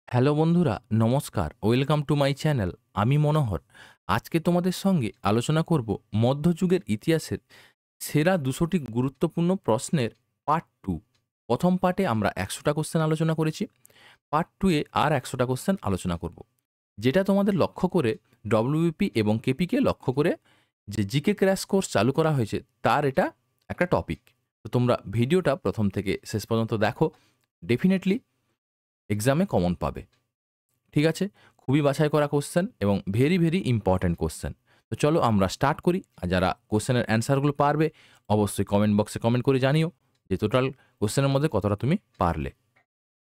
Hello বন্ধুরা, নমস্কার। Welcome to my channel. আমি মনোহর। আজকে তোমাদের সঙ্গে আলোচনা করব মধ্যযুগের ইতিহাসের সেরা ২০০টি গুরুত্বপূর্ণ প্রশ্নের পার্ট ২। প্রথম পার্টে আমরা ১০০টা কোশ্চেন আলোচনা করেছি। পার্ট ২ এ আর ১০০টা কোশ্চেন আলোচনা করব। যেটা তোমাদের লক্ষ্য করে ডব্লিউবিপি এবং কেপিকে লক্ষ্য করে যে জিকে ক্র্যাশ কোর্স চালু করা হয়েছে তার এটা একটা টপিক। তো তোমরা ভিডিওটা প্রথম থেকে শেষ পর্যন্ত দেখো। ডেফিনেটলি এক্সামে কমন পাবে। ঠিক আছে? খুবই বাছাই করা কোশ্চেন এবং ভেরি, ভেরি ইম্পোর্টেন্ট কোশ্চেন। তো চলো আমরা স্টার্ট করি। আর যারা কোশ্চেনের অ্যান্সারগুলো পারবে অবশ্যই কমেন্ট বক্সে কমেন্ট করে জানিও যে টোটাল কোশ্চেনের মধ্যে কতটা তুমি পারলে।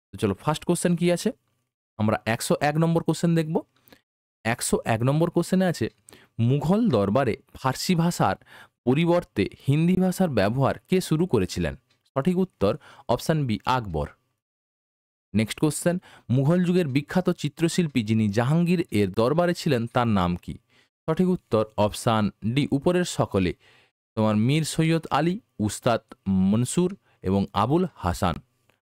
তো চলো ফার্স্ট কোশ্চেন কি আছে? আমরা ১০১ নম্বর কোশ্চেন দেখব। ১০১ নম্বর কোশ্চেনে আছে, মুঘল দরবারে ফার্সি ভাষার পরিবর্তে হিন্দি ভাষার ব্যবহার কে শুরু করেছিলেন? সঠিক উত্তর অপশন বি আকবর। নেক্সট কোশ্চেন, মুঘল যুগের বিখ্যাত চিত্রশিল্পী যিনি জাহাঙ্গীর এর দরবারে ছিলেন তার নাম কি? সঠিক উত্তর অপশান ডি উপরের সকলে। তোমার মীর সৈয়দ আলী, উস্তাদ মনসুর এবং আবুল হাসান।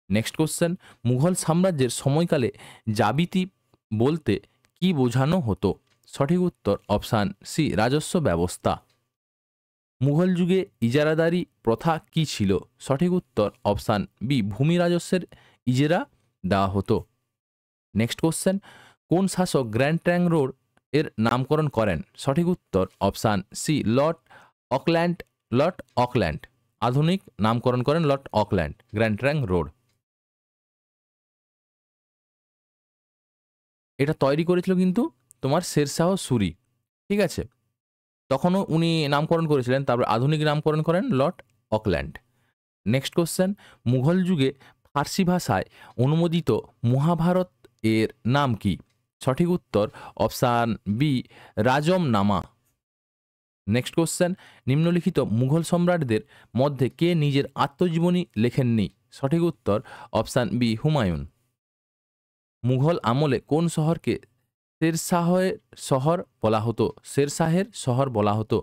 নেক্সট কোশ্চেন, মুঘল সাম্রাজ্যের সময়কালে জাবিতি বলতে কি বোঝানো হতো? সঠিক উত্তর অপশান সি রাজস্ব ব্যবস্থা। মুঘল যুগে ইজারাদারি প্রথা কি ছিল? সঠিক উত্তর অপশান বি ভূমি রাজস্বের ইজেরা দেওয়া হতো। নেক্সট কোশ্চেন, কোন শাসক গ্র্যান্ড ট্র্যাঙ্ক রোড এর নামকরণ করেন? সঠিক উত্তর অপশান সি লর্ড অকল্যান্ড। আধুনিক নামকরণ করেন Lord Auckland grand trunk road. এটা তৈরি করেছিল কিন্তু তোমার শেরশাহ সুরি। ঠিক আছে? তখনও উনি নামকরণ করেছিলেন, তারপর আধুনিক নামকরণ করেন Lord Auckland. Next question, Mughal যুগে ফার্সি ভাষায় অনুমোদিত মহাভারত এর নাম কি? সঠিক উত্তর অপশান বি রাজমনামা। নেক্সট কোশ্চেন, নিম্নলিখিত মুঘল সম্রাটদের মধ্যে কে নিজের আত্মজীবনী লেখেননি? সঠিক উত্তর অপশান বি হুমায়ুন। মুঘল আমলে কোন শহরকে শেরশাহের শহর বলা হতো? শেরশাহের শহর বলা হতো।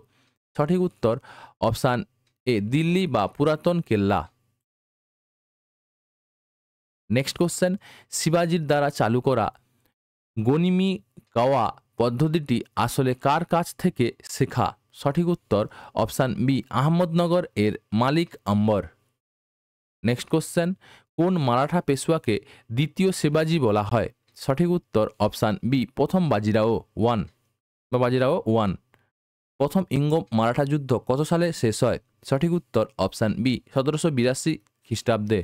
সঠিক উত্তর অপশান এ দিল্লি বা পুরাতন কেল্লা। নেক্সট কোশ্চেন, শিবাজির দ্বারা চালু করা গনিমি কাওয়া পদ্ধতিটি আসলে কার কাছ থেকে শেখা? সঠিক উত্তর অপশান বি আহমদনগর এর মালিক আম্বর। নেক্সট কোশ্চেন, কোন মারাঠা পেশোয়াকে দ্বিতীয় শিবাজি বলা হয়? সঠিক উত্তর অপশান বি প্রথম বাজিরাও ওয়ান বা বাজিরাও ওয়ান। প্রথম ইঙ্গ মারাঠা যুদ্ধ কত সালে শেষ হয়? সঠিক উত্তর অপশান বি ১৭৮২ খ্রিস্টাব্দে।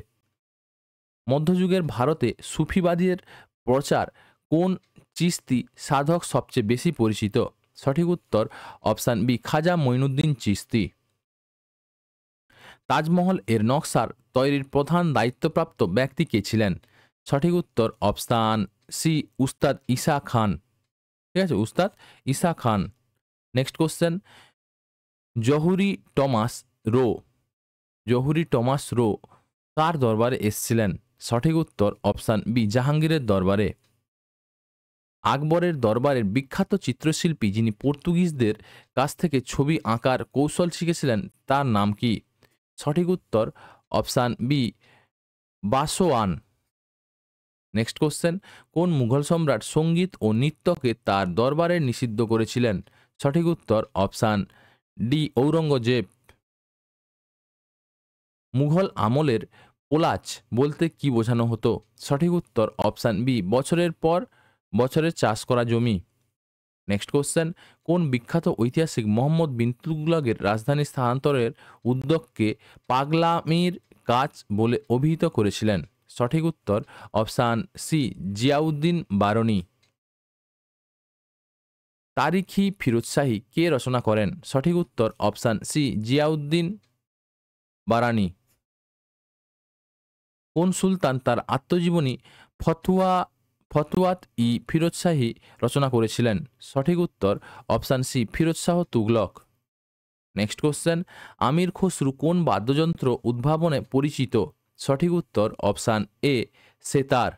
মধ্যযুগের ভারতে সুফিবাদের প্রচার কোন চিশতি সাধক সবচেয়ে বেশি পরিচিত? সঠিক উত্তর অপশান বি খাজা মঈনুদ্দিন চিশতি। তাজমহল এর নকশার তৈরির প্রধান দায়িত্বপ্রাপ্ত ব্যক্তি কে ছিলেন? সঠিক উত্তর অপশান সি উস্তাদ ঈসা খান। ঠিক আছে, উস্তাদ ঈসা খান। নেক্সট কোশ্চেন, জহুরি টমাস রো জহুরি টমাস রো কার দরবারে এসেছিলেন? সঠিক উত্তর অপশান বি জাহাঙ্গীরের দরবারে। আকবরের দরবারের বিখ্যাত চিত্রশিল্পী যিনি পর্তুগিজদের কাছ থেকে ছবি আঁকার কৌশল শিখেছিলেন তার নাম কি? সঠিক উত্তর অপশান বি বাসোয়ান। নেক্সট কোশ্চেন, কোন মুঘল সম্রাট সঙ্গীত ও নৃত্যকে তার দরবারে নিষিদ্ধ করেছিলেন? সঠিক উত্তর অপশান ডি ঔরঙ্গজেব। মুঘল আমলের পোলাচ বলতে কি বোঝানো হতো? সঠিক উত্তর অপশান বি বছরের পর বছরের চাষ করা জমি। নেক্সট কোশ্চেন, কোন বিখ্যাত ঐতিহাসিক মোহাম্মদ বিন তুগলকের রাজধানী স্থানান্তরের উদ্যোগকে পাগলামির কাজ বলে অভিহিত করেছিলেন? সঠিক উত্তর অপশান সি জিয়াউদ্দিন বারনী। তারিখি ফিরোজশাহী কে রচনা করেন? সঠিক উত্তর অপশান সি জিয়াউদ্দিন বারানী। কোন সুলতান তার আত্মজীবনী ফতুয়া ফতুয়াত ই ফিরোজশাহী রচনা করেছিলেন? সঠিক উত্তর option C Firoz Shah Tughlaq. Next question, Amir Khusrau কোন বাদ্যযন্ত্র উদ্ভাবনে পরিচিত? সঠিক উত্তর অপশান এ সেতার।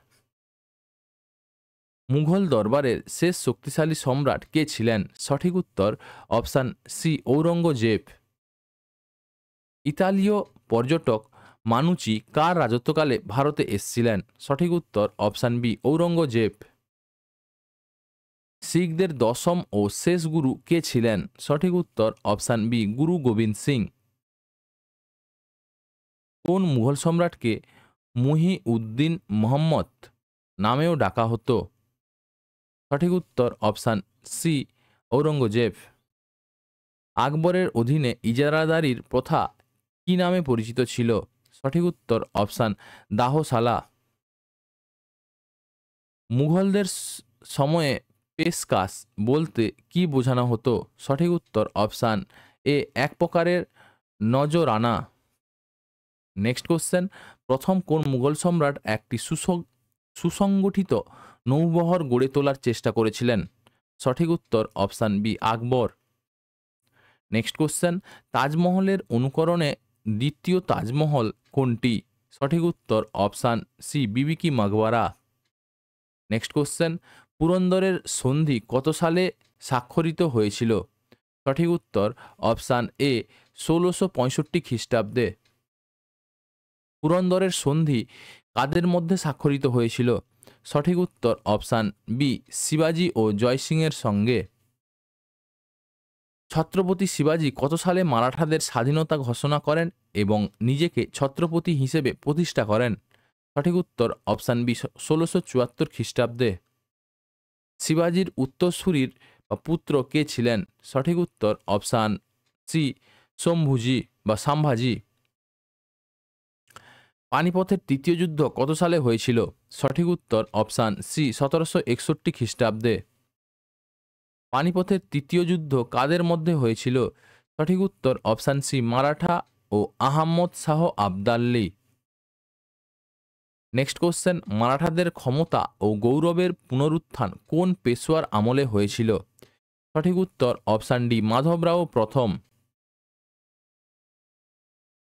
মুঘল দরবারের শেষ শক্তিশালী সম্রাট কে ছিলেন? সঠিক উত্তর অপশান সি ঔরঙ্গজেব। ইতালীয় পর্যটক মানুচি কার রাজত্বকালে ভারতে এসেছিলেন? সঠিক উত্তর অপশান বি ঔরঙ্গজেব। শিখদের দশম ও শেষ গুরু কে ছিলেন? সঠিক উত্তর অপশান বি গুরু গোবিন্দ সিং। কোন মুঘল সম্রাটকে মুহি উদ্দিন মোহাম্মদ নামেও ডাকা হতো? সঠিক উত্তর অপশান সি ঔরঙ্গজেব। আকবরের অধীনে ইজারাদারির প্রথা কি নামে পরিচিত ছিল? সঠিক উত্তর অপশান দাহশালা। মুঘলদের সময়ে পেশকাশ বলতে কি বোঝানো হতো? সঠিক উত্তর অপশান এ এক প্রকারের নজরানা। নেক্সট কোশ্চেন, প্রথম কোন মুঘল সম্রাট একটি সুসংগঠিত নৌবহর গড়ে তোলার চেষ্টা করেছিলেন? সঠিক উত্তর অপশান বি আকবর। নেক্সট কোশ্চেন, তাজমহলের অনুকরণে দ্বিতীয় তাজমহল কোনটি? সঠিক উত্তর অপশান সি বিবি কি মকবরা। নেক্সট কোশ্চেন, পুরন্দরের সন্ধি কত সালে স্বাক্ষরিত হয়েছিল? সঠিক উত্তর অপশান এ 1665 খ্রিস্টাব্দে। পুরন্দরের সন্ধি কাদের মধ্যে স্বাক্ষরিত হয়েছিল? সঠিক উত্তর অপশান বি শিবাজি ও জয়সিংয়ের সঙ্গে। ছত্রপতি শিবাজি কত সালে মারাঠাদের স্বাধীনতা ঘোষণা করেন এবং নিজেকে ছত্রপতি হিসেবে প্রতিষ্ঠা করেন? সঠিক উত্তর অপশান বি 1674 খ্রিস্টাব্দে। শিবাজির উত্তরসূরির বা পুত্র কে ছিলেন? সঠিক উত্তর অপশান সি শম্ভুজি বা সাম্ভাজি। পানিপথের তৃতীয় যুদ্ধ কত সালে হয়েছিল? সঠিক উত্তর অপশান সি 1761 খ্রিস্টাব্দে। পানিপথের তৃতীয় যুদ্ধ কাদের মধ্যে হয়েছিল? সঠিক উত্তর অপশান সি মারাঠা ও আহম্মদ শাহ আবদাল্লি। নেক্সট কোশ্চেন, মারাঠাদের ক্ষমতা ও গৌরবের পুনরুত্থান কোন পেশোয়ার আমলে হয়েছিল? সঠিক উত্তর অপশান ডি মাধবরাও প্রথম।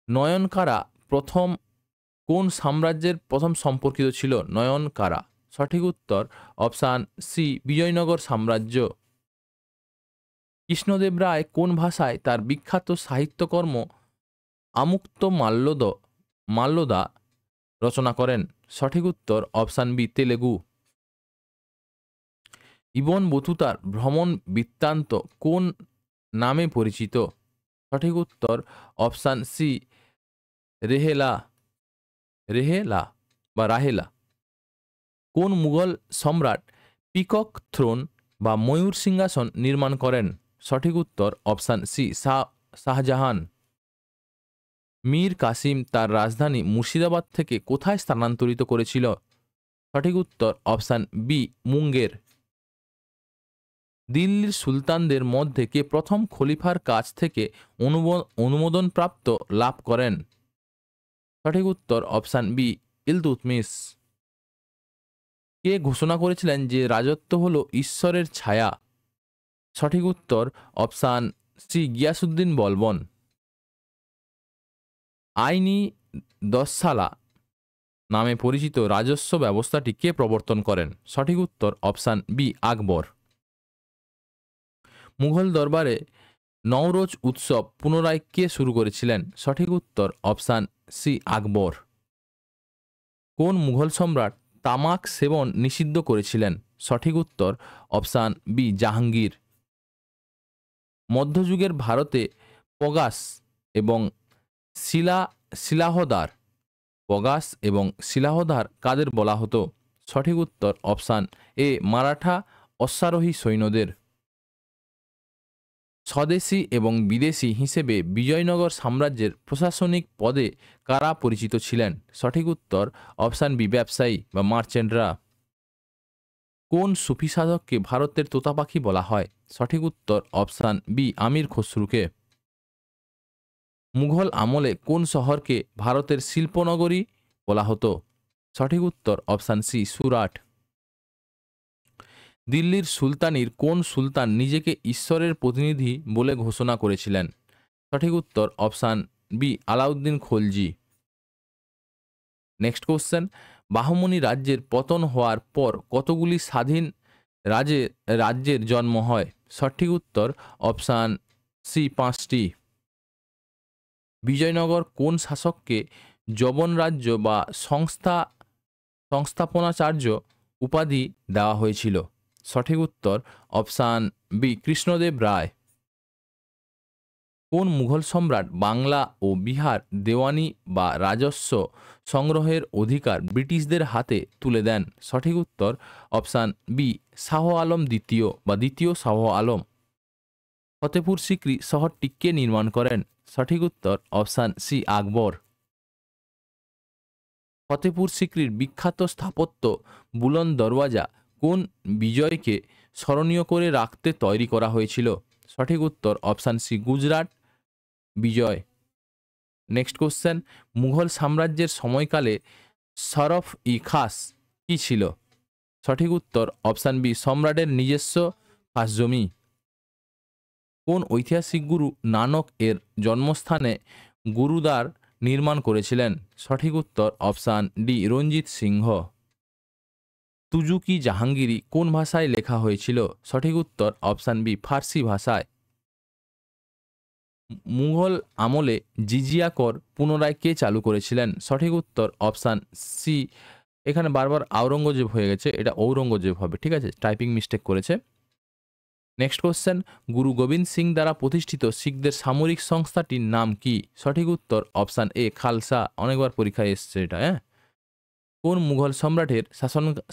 নয়নকারা প্রথম কোন সাম্রাজ্যের প্রথম সম্পর্কিত ছিল? নয়নকারা। সঠিক উত্তর অপশান সি বিজয়নগর সাম্রাজ্য। কৃষ্ণদেব রায় কোন ভাষায় তার বিখ্যাত সাহিত্যকর্ম আমুক্ত মাল্যদা রচনা করেন? সঠিক উত্তর অপশান বি তেলেগু। ইবন বতুতার ভ্রমণ বৃত্তান্ত কোন নামে পরিচিত? সঠিক উত্তর অপশান সি রেহেলা বা রাহেলা। কোন মুঘল সম্রাট পিকক থ্রোন বা ময়ূর সিংহাসন নির্মাণ করেন? সঠিক উত্তর অপশান সি শাহজাহান। মীর কাসিম তার রাজধানী মুর্শিদাবাদ থেকে কোথায় স্থানান্তরিত করেছিল? সঠিক উত্তর অপশান বি মুঙ্গের। দিল্লির সুলতানদের মধ্যে কে প্রথম খলিফার কাছ থেকে অনুমোদনপ্রাপ্ত লাভ করেন? সঠিক উত্তর অপশান বি ইলতুৎমিশ। কে ঘোষণা করেছিলেন যে রাজত্ব হল ঈশ্বরের ছায়া? সঠিক উত্তর অপশান সি গিয়াসুদ্দিন বলবন। আইনি দশসালা নামে পরিচিত রাজস্ব ব্যবস্থাটি কে প্রবর্তন করেন? সঠিক উত্তর অপশান বি আকবর। মুঘল দরবারে নওরোজ উৎসব পুনরায় কে শুরু করেছিলেন? সঠিক উত্তর অপশান সি আকবর। কোন মুঘল সম্রাট তামাক সেবন নিষিদ্ধ করেছিলেন? সঠিক উত্তর অপশান বি জাহাঙ্গীর। মধ্যযুগের ভারতে পগাস এবং শিলাহদার কাদের বলা হতো? সঠিক উত্তর অপশান এ মারাঠা অশ্বারোহী সৈন্যদের। স্বদেশী এবং বিদেশী হিসেবে বিজয়নগর সাম্রাজ্যের প্রশাসনিক পদে কারা পরিচিত ছিলেন? সঠিক উত্তর অপশান বি ব্যবসায়ী বা মার্চেন্টরা। কোন সুফি সাধককে ভারতের তোতা পাখি বলা হয়? সঠিক উত্তর অপশান বি আমির খসরুকে। মুঘল আমলে কোন শহরকে ভারতের শিল্পনগরী বলা হতো? সঠিক উত্তর অপশান সি সুরাট। দিল্লির সুলতানির কোন সুলতান নিজেকে ঈশ্বরের প্রতিনিধি বলে ঘোষণা করেছিলেন? সঠিক উত্তর option B Alauddin Khalji. Next question, বাহমনি রাজ্যের পতন হওয়ার পর কতগুলি স্বাধীন রাজ্যের জন্ম হয়? সঠিক উত্তর অপশান সি 5টি। বিজয়নগর কোন শাসককে যবন রাজ্য বা সংস্থাপনাচার্য উপাধি দেওয়া হয়েছিল? সঠিক উত্তর অপশান বি কৃষ্ণদেব রায়। কোন মুঘল সম্রাট বাংলা ও বিহার দেওয়ানি বা রাজস্ব সংগ্রহের অধিকার ব্রিটিশদের হাতে তুলে দেন? সঠিক উত্তর অপশান বি শাহ আলম দ্বিতীয় বা দ্বিতীয় শাহ আলম। ফতেপুর সিক্রি শহরটি কে নির্মাণ করেন? সঠিক উত্তর অপশান সি আকবর। ফতেপুর সিক্রির বিখ্যাত স্থাপত্য বুলন্দ দরওয়াজা কোন বিজয়কে স্মরণীয় করে রাখতে তৈরি করা হয়েছিল? সঠিক উত্তর অপশান সি গুজরাট বিজয়। নেক্সট কোশ্চেন, মুঘল সাম্রাজ্যের সময়কালে শরফ ই খাস কি ছিল? সঠিক উত্তর অপশান বি সম্রাটের নিজস্ব খাস জমি। কোন ঐতিহাসিক গুরু নানক এর জন্মস্থানে গুরুদ্বার নির্মাণ করেছিলেন? সঠিক উত্তর অপশান ডি রঞ্জিত সিংহ। তুজুকি জাহাঙ্গীরি কোন ভাষায় লেখা হয়েছিল? সঠিক উত্তর অপশান বি ফার্সি ভাষায়। মুঘল আমলে জিজিয়া কর পুনরায় কে চালু করেছিলেন? সঠিক উত্তর অপশান সি, এখানে বারবার আওরঙ্গজেব হয়ে গেছে, এটা ঔরঙ্গজেব হবে, ঠিক আছে, টাইপিং মিস্টেক করেছে। নেক্সট কোশ্চেন, গুরু গোবিন্দ সিং দ্বারা প্রতিষ্ঠিত শিখদের সামরিক সংস্থাটির নাম কি? সঠিক উত্তর অপশান এ খালসা। অনেকবার পরীক্ষায় এসছে এটা। কোন মুঘল সম্রাটের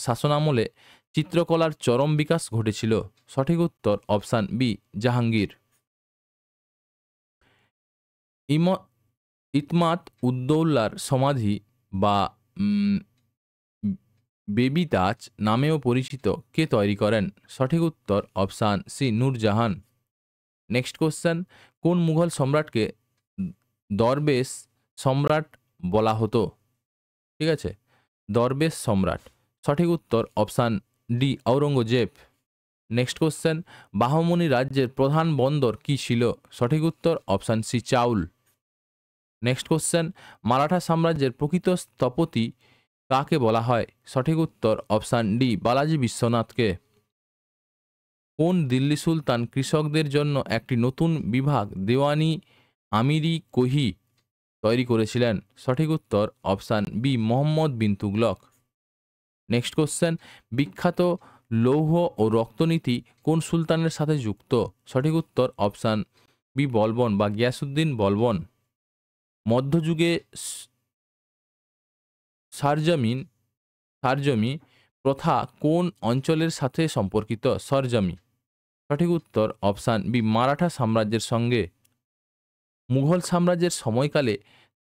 শাসনামলে চিত্রকলার চরম বিকাশ ঘটেছিল? সঠিক উত্তর অপশান বি জাহাঙ্গীর। ইতমাত উদ্দৌলার সমাধি বা বেবি তাজ নামেও পরিচিত কে তৈরি করেন? সঠিক উত্তর option C Nurjahan. Next question, কোন মুঘল সম্রাটকে দরবেশ সম্রাট বলা হতো? ঠিক আছে, দরবেশ সম্রাট। সঠিক উত্তর option D Aurangzeb. Next question, বাহমনি রাজ্যের প্রধান বন্দর কি ছিল? সঠিক উত্তর অপশান সি চাউল। নেক্সট কোশ্চেন, মারাঠা সাম্রাজ্যের প্রকৃত স্থপতি কাকে বলা হয়? সঠিক উত্তর অপশান ডি বালাজি বিশ্বনাথকে। কোন দিল্লি সুলতান কৃষকদের জন্য একটি নতুন বিভাগ দেওয়ানি আমিরি কোহি তৈরি করেছিলেন? সঠিক উত্তর option B Mohammad bin Tughlaq. Next question, বিখ্যাত লৌহ ও রক্তনীতি কোন সুলতানের সাথে যুক্ত? সঠিক উত্তর অপশান বি বলবন বা গিয়াসুদ্দিন বলবন। মধ্যযুগে সারজমি প্রথা কোন অঞ্চলের সাথে সম্পর্কিত? সরজমি। সঠিক উত্তর অপশান বি মারাঠা সাম্রাজ্যের সঙ্গে। মুঘল সাম্রাজ্যের সময়কালে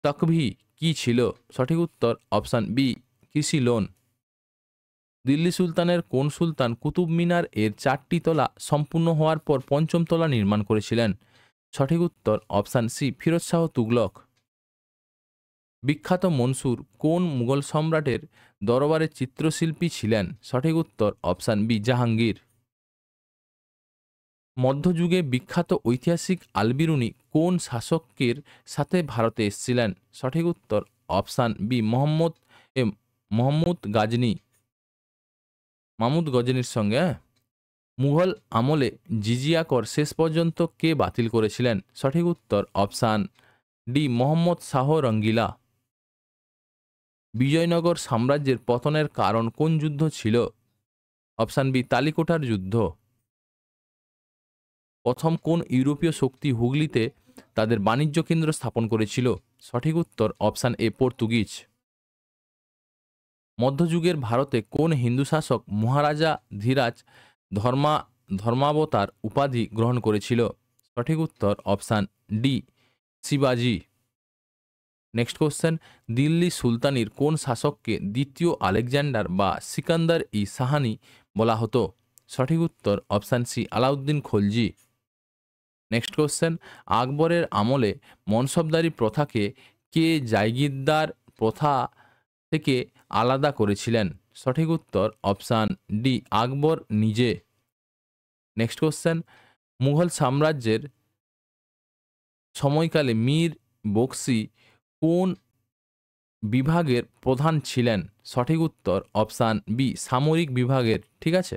তকভি কি ছিল? সঠিক উত্তর অপশান বি কৃষি লোন। দিল্লি সুলতানের কোন সুলতান কুতুব মিনার এর 4টি তলা সম্পূর্ণ হওয়ার পর 5ম তলা নির্মাণ করেছিলেন? সঠিক উত্তর অপশান সি ফিরোজ শাহ তুগলক। বিখ্যাত মনসুর কোন মুঘল সম্রাটের দরবারের চিত্রশিল্পী ছিলেন? সঠিক উত্তর অপশান বি জাহাঙ্গীর। মধ্যযুগে বিখ্যাত ঐতিহাসিক আলবিরুনি কোন শাসকের সাথে ভারতে এসেছিলেন? সঠিক উত্তর অপশান বি মাহমুদ গজনির সঙ্গে। মুঘল আমলে জিজিয়া কর শেষ পর্যন্ত কে বাতিল করেছিলেন? সঠিক উত্তর অপশান ডি মোহাম্মদ শাহ রঙ্গিলা। বিজয়নগর সাম্রাজ্যের পতনের কারণ কোন যুদ্ধ ছিল? অপশান বি তালিকোটার যুদ্ধ। প্রথম কোন ইউরোপীয় শক্তি হুগলিতে তাদের বাণিজ্য কেন্দ্র স্থাপন করেছিল? সঠিক উত্তর অপশান এ পর্তুগিজ। মধ্যযুগের ভারতে কোন হিন্দু শাসক মহারাজা ধীরাজ ধর্মাবতার উপাধি গ্রহণ করেছিল? সঠিক উত্তর অপশান ডি শিবাজি। নেক্সট কোশ্চেন, দিল্লি সুলতানির কোন শাসককে দ্বিতীয় আলেকজান্ডার বা সিকান্দার ই সাহানি বলা হতো? সঠিক উত্তর option C Alauddin Khalji. Next question, আকবরের আমলে মনসবদারি প্রথাকে কে জায়গিরদার প্রথা থেকে আলাদা করেছিলেন? সঠিক উত্তর অপশান ডি আকবর নিজে। নেক্সট কোশ্চেন, মুঘল সাম্রাজ্যের সময়কালে মীর বখশি কোন বিভাগের প্রধান ছিলেন? সঠিক উত্তর অপশান বি সামরিক বিভাগের, ঠিক আছে।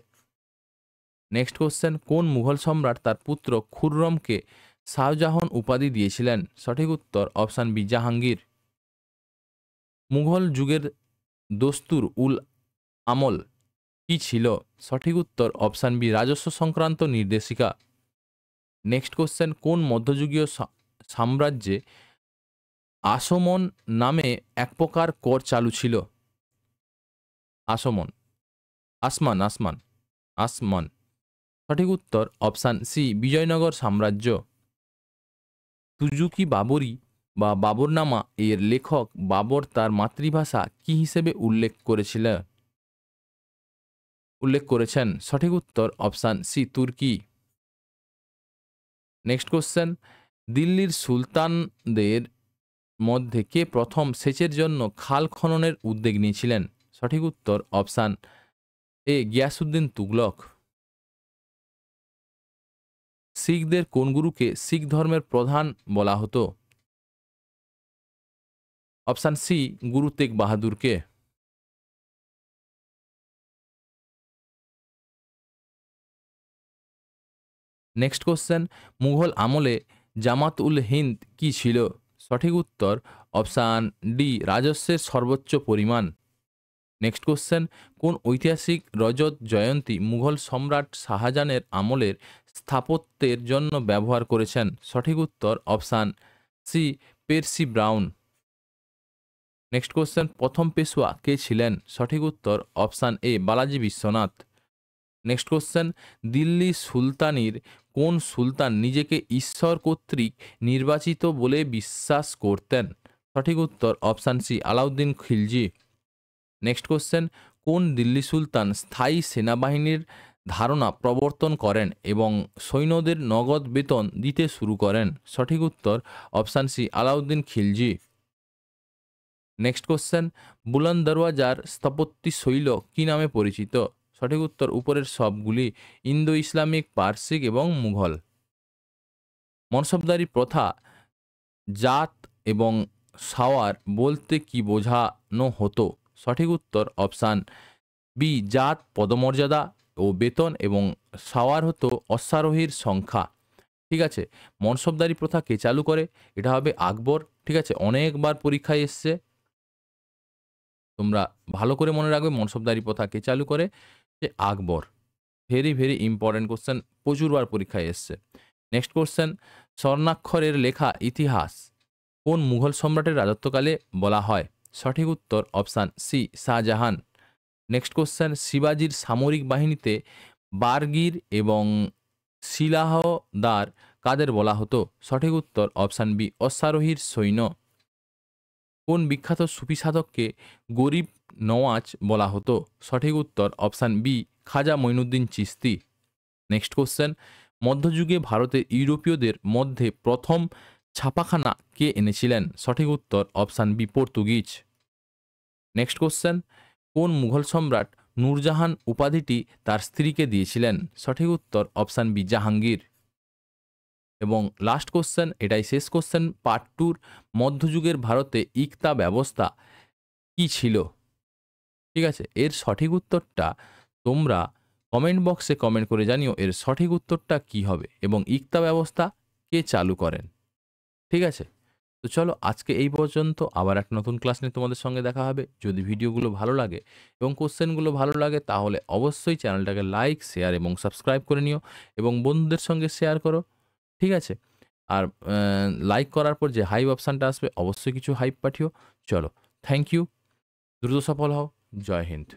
নেক্সট কোশ্চেন, কোন মুঘল সম্রাট তার পুত্র খুররমকে শাহজাহান উপাধি দিয়েছিলেন? সঠিক উত্তর অপশান বি জাহাঙ্গীর। মুঘল যুগের দস্তুর উল আমল কি ছিল? সঠিক উত্তর অপশান বি, রাজস্ব সংক্রান্ত নির্দেশিকা। নেক্সট কোশ্চেন, কোন মধ্যযুগীয় সাম্রাজ্যে আসমন নামে এক প্রকার কর চালু ছিল? আসমন, আসমান আসমান আসমান। সঠিক উত্তর অপশান সি, বিজয়নগর সাম্রাজ্য। তুজুকি বাবরি বা বাবরনামা এর লেখক বাবর তার মাতৃভাষা কি হিসেবে উল্লেখ করেছেন? সঠিক উত্তর অপশান সি, তুর্কি। নেক্সট কোশ্চেন, দিল্লির সুলতানদের মধ্যে কে প্রথম সেচের জন্য খাল খননের উদ্যোগ নিয়েছিলেন? সঠিক উত্তর অপশান এ, গিয়াসউদ্দিন তুগলক। শিখদের কোন গুরুকে শিখ ধর্মের প্রধান বলা হতো? Option C, Guru Tegh বাহাদুরকে। Next question, Mughal আমলে জামাত উল হিন্দ কি ছিল? সঠিক উত্তর অপশান ডি, রাজস্বের সর্বোচ্চ পরিমাণ। নেক্সট কোশ্চেন, কোন ঐতিহাসিক রজত জয়ন্তী মুঘল সম্রাট শাহজাহানের আমলের স্থাপত্যের জন্য ব্যবহার করেছেন? সঠিক উত্তর option C, Percy Brown. Next question, প্রথম পেশোয়া কে ছিলেন? সঠিক উত্তর option A, Balaji Vishwanath. Next question, Delhi সুলতানির কোন সুলতান নিজেকে ঈশ্বর কর্তৃক নির্বাচিত বলে বিশ্বাস করতেন? সঠিক উত্তর option C, Alauddin Khilji. Next question, কোন দিল্লি সুলতান স্থায়ী সেনাবাহিনীর ধারণা প্রবর্তন করেন এবং সৈন্যদের নগদ বেতন দিতে শুরু করেন? সঠিক উত্তর option C, Alauddin Khilji. Next question, Buland দরওয়াজার স্থাপত্য শৈল কি নামে পরিচিত? সঠিক উত্তর উপরের সবগুলি, ইন্দো ইসলামিক, পার্সিক এবং মুঘল। মনসবদারি প্রথা জাত এবং সাওয়ার বলতে কি বোঝানো হতো? সঠিক উত্তর অপশান বি, জাত পদমর্যাদা ও বেতন, এবং সাওয়ার হতো অশ্বারোহীর সংখ্যা। ঠিক আছে, মনসবদারি প্রথা কে চালু করে? এটা হবে আকবর। ঠিক আছে, অনেকবার পরীক্ষায় এসছে, তোমরা ভালো করে মনে রাখবে মনসবদারি প্রথা কে চালু করে? যে আকবর। ভেরি ভেরি ইম্পর্টেন্ট কোশ্চেন, প্রচুরবার পরীক্ষায় এসছে। নেক্সট কোশ্চেন, স্বর্ণাক্ষরের লেখা ইতিহাস কোন মুঘল সম্রাটের রাজত্বকালে বলা হয়? সঠিক উত্তর option C, Shahjahan. Next question, শিবাজির সামরিক বাহিনীতে বারগির এবং শিলাহদার কাদের বলা হতো? সঠিক উত্তর অপশান বি, অশ্বারোহীর সৈন্য। কোন বিখ্যাত সুফি সাধককে গরিব নওয়াজ বলা হতো? সঠিক উত্তর অপশান বি, খাজা মঈনুদ্দিন চিশতি। নেক্সট কোশ্চেন, মধ্যযুগে ভারতে ইউরোপীয়দের মধ্যে প্রথম ছাপাখানা কে এনেছিলেন? সঠিক উত্তর option B, Portuguese. Next question, কোন মুঘল সম্রাট নূরজাহান উপাধিটি তার স্ত্রীকে দিয়েছিলেন? সঠিক উত্তর অপশান বি, জাহাঙ্গীর। এবং লাস্ট কোশ্চেন, এটাই শেষ কোশ্চেন পার্ট টুর, মধ্যযুগের ভারতে ইকতা ব্যবস্থা কি ছিল? ঠিক আছে, এর সঠিক উত্তরটা তোমরা কমেন্ট বক্সে কমেন্ট করে জানিও এর সঠিক উত্তরটা কি হবে এবং ইকতা ব্যবস্থা কে চালু করেন। ঠিক আছে, তো চলো আজকে এই পর্যন্ত, আবার একটা নতুন ক্লাস নিয়ে তোমাদের সঙ্গে দেখা হবে। যদি ভিডিওগুলো ভালো লাগে এবং কোশ্চেনগুলো ভালো লাগে তাহলে অবশ্যই চ্যানেলটাকে লাইক, শেয়ার এবং সাবস্ক্রাইব করে নিও এবং বন্ধুদের সঙ্গে শেয়ার করো। ঠিক আছে, আর লাইক করার পর যে হাইপ অপশানটা আসবে অবশ্যই কিছু হাইপ পাঠিও। চলো, থ্যাংক ইউ, দ্রুত সফল হও, জয় হিন্দ।